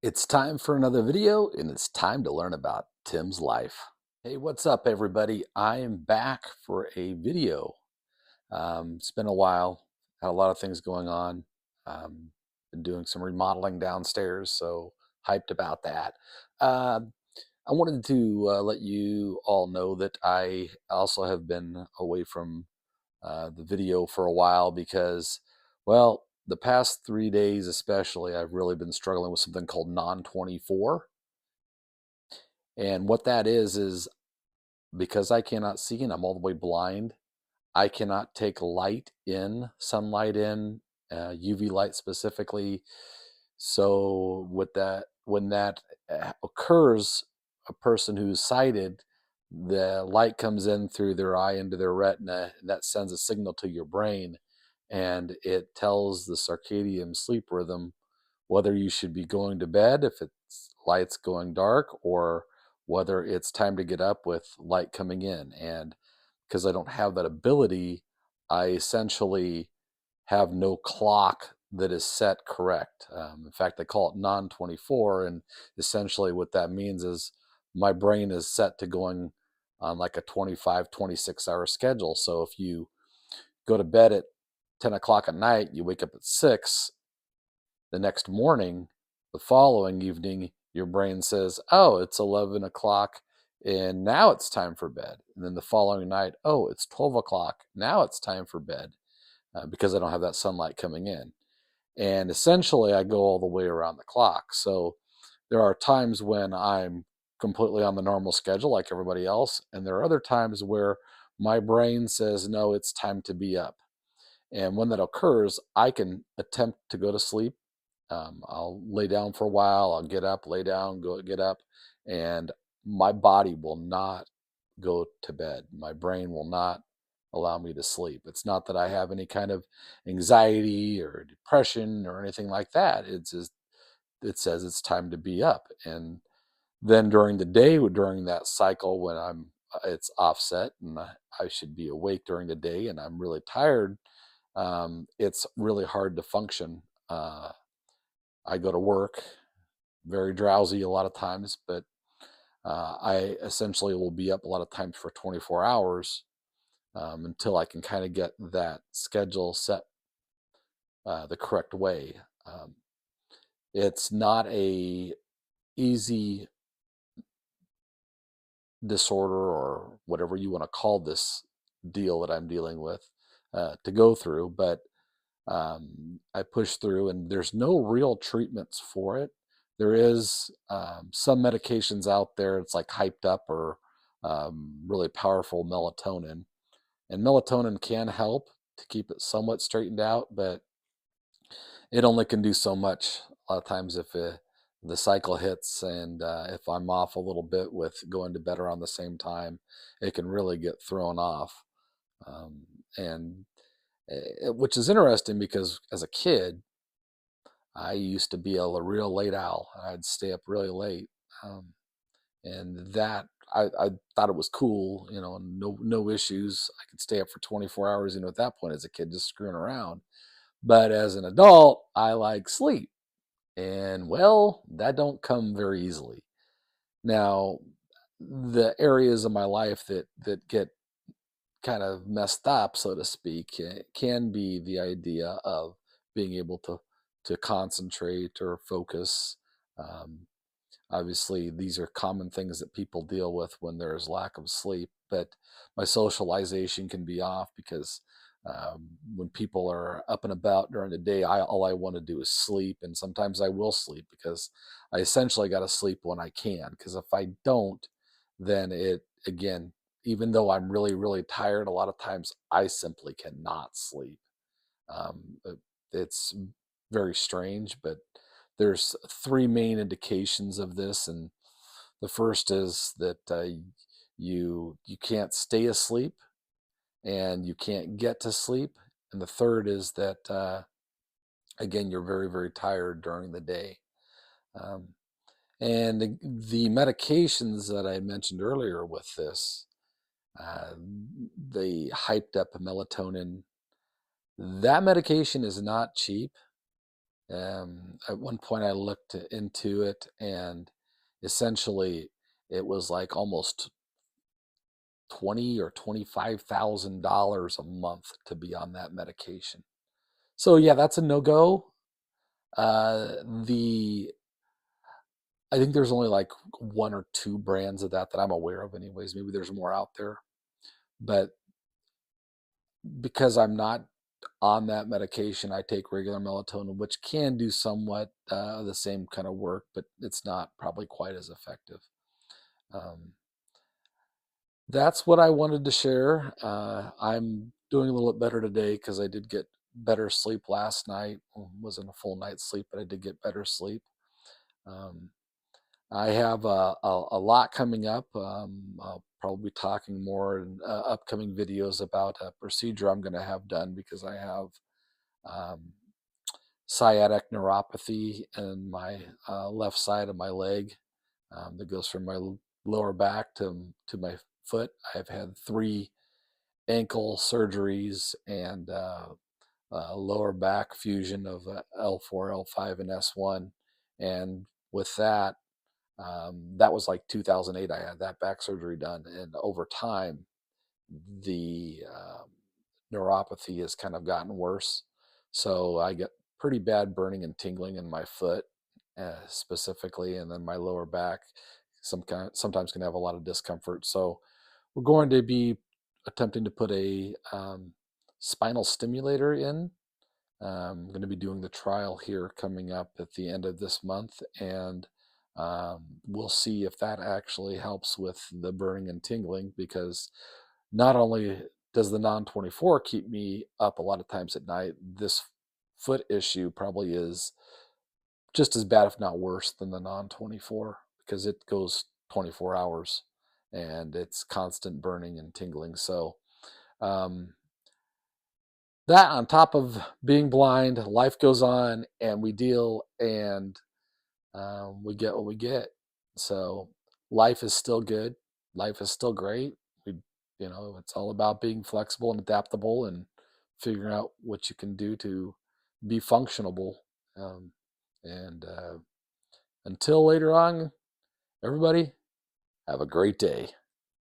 It's time for another video, and it's time to learn about Tim's life. Hey, what's up, everybody? I am back for a video. It's been a while, had a lot of things going on. Um, been doing some remodeling downstairs, so hyped about that. Uh, I wanted to let you all know that I also have been away from the video for a while because, well, the past 3 days especially, I've really been struggling with something called Non-24. And what that is because I cannot see and I'm all the way blind, I cannot take light in, sunlight in, UV light specifically. So with that, when that occurs, a person who's sighted, the light comes in through their eye into their retina, and that sends a signal to your brain, and it tells the circadian sleep rhythm whether you should be going to bed if it's light's going dark, or whether it's time to get up with light coming in. And because I don't have that ability, I essentially have no clock that is set correct. In fact, they call it non-24, and essentially what that means is my brain is set to going on like a 25, 26-hour schedule. So if you go to bed at 10 o'clock at night, you wake up at 6, the next morning, the following evening, your brain says, oh, it's 11 o'clock and now it's time for bed. And then the following night, oh, it's 12 o'clock. Now it's time for bed because I don't have that sunlight coming in. And essentially, I go all the way around the clock. So there are times when I'm completely on the normal schedule like everybody else. And there are other times where my brain says, no, it's time to be up. And when that occurs, I can attempt to go to sleep. I'll lay down for a while. I'll get up, lay down, get up, and my body will not go to bed. My brain will not allow me to sleep. It's not that I have any kind of anxiety or depression or anything like that. It's just it says it's time to be up. And then during the day, during that cycle when it's offset and I should be awake during the day and I'm really tired, it's really hard to function. I go to work very drowsy a lot of times, but I essentially will be up a lot of times for 24 hours until I can kind of get that schedule set the correct way. Um, it's not a easy disorder or whatever you want to call this deal that I'm dealing with to go through, but I push through, and there's no real treatments for it. There is some medications out there. It's like hyped up or really powerful melatonin, and melatonin can help to keep it somewhat straightened out, but it only can do so much. A lot of times, if the cycle hits, and if I'm off a little bit with going to bed around the same time, it can really get thrown off. And which is interesting because as a kid, I used to be a real late owl. I'd stay up really late, um, and that I thought it was cool, no issues. I could stay up for 24 hours, at that point as a kid, just screwing around. But as an adult, I like sleep, and well, that don't come very easily. Now, the areas of my life that get kind of messed up, so to speak, can be the idea of being able to concentrate or focus. Um, Obviously, these are common things that people deal with when there's lack of sleep, but my socialization can be off because when people are up and about during the day, all I want to do is sleep, and sometimes I will sleep because I essentially got to sleep when I can. Because if I don't, then it again, even though I'm really really tired, a lot of times I simply cannot sleep. It's very strange, but there's three main indications of this, and the first is that you can't stay asleep and you can't get to sleep, and the third is that again you're very very tired during the day. Um, and the medications that I mentioned earlier with this, uh, the hyped up melatonin, that medication is not cheap. At one point, I looked into it, and essentially, it was like almost $20,000 or $25,000 a month to be on that medication. So yeah, that's a no go. The I think there's only like one or two brands of that I'm aware of, anyways. Maybe there's more out there, but because I'm not on that medication, I take regular melatonin, which can do somewhat the same kind of work, but it's not probably quite as effective. Um, that's what I wanted to share. I'm doing a little bit better today because I did get better sleep last night. Wasn't a full night's sleep, but I did get better sleep. Um, I have a lot coming up. I'll probably be talking more in upcoming videos about a procedure I'm going to have done because I have um, sciatic neuropathy in my left side of my leg that goes from my lower back to my foot. I've had 3 ankle surgeries and lower back fusion of L4, L5, and S1. And with that, that was like 2008. I had that back surgery done, and over time, the neuropathy has kind of gotten worse. So I get pretty bad burning and tingling in my foot, specifically, and then my lower back. Sometimes can have a lot of discomfort. So we're going to be attempting to put a spinal stimulator in. I'm going to be doing the trial here coming up at the end of this month, and we'll see if that actually helps with the burning and tingling, because not only does the non-24 keep me up a lot of times at night, this foot issue probably is just as bad, if not worse, than the non-24, because it goes 24 hours and it's constant burning and tingling. So um, that, on top of being blind, life goes on and we deal, and we get what we get. So life is still good. Life is still great. It's all about being flexible and adaptable and figuring out what you can do to be functionable. And until later on, everybody, have a great day.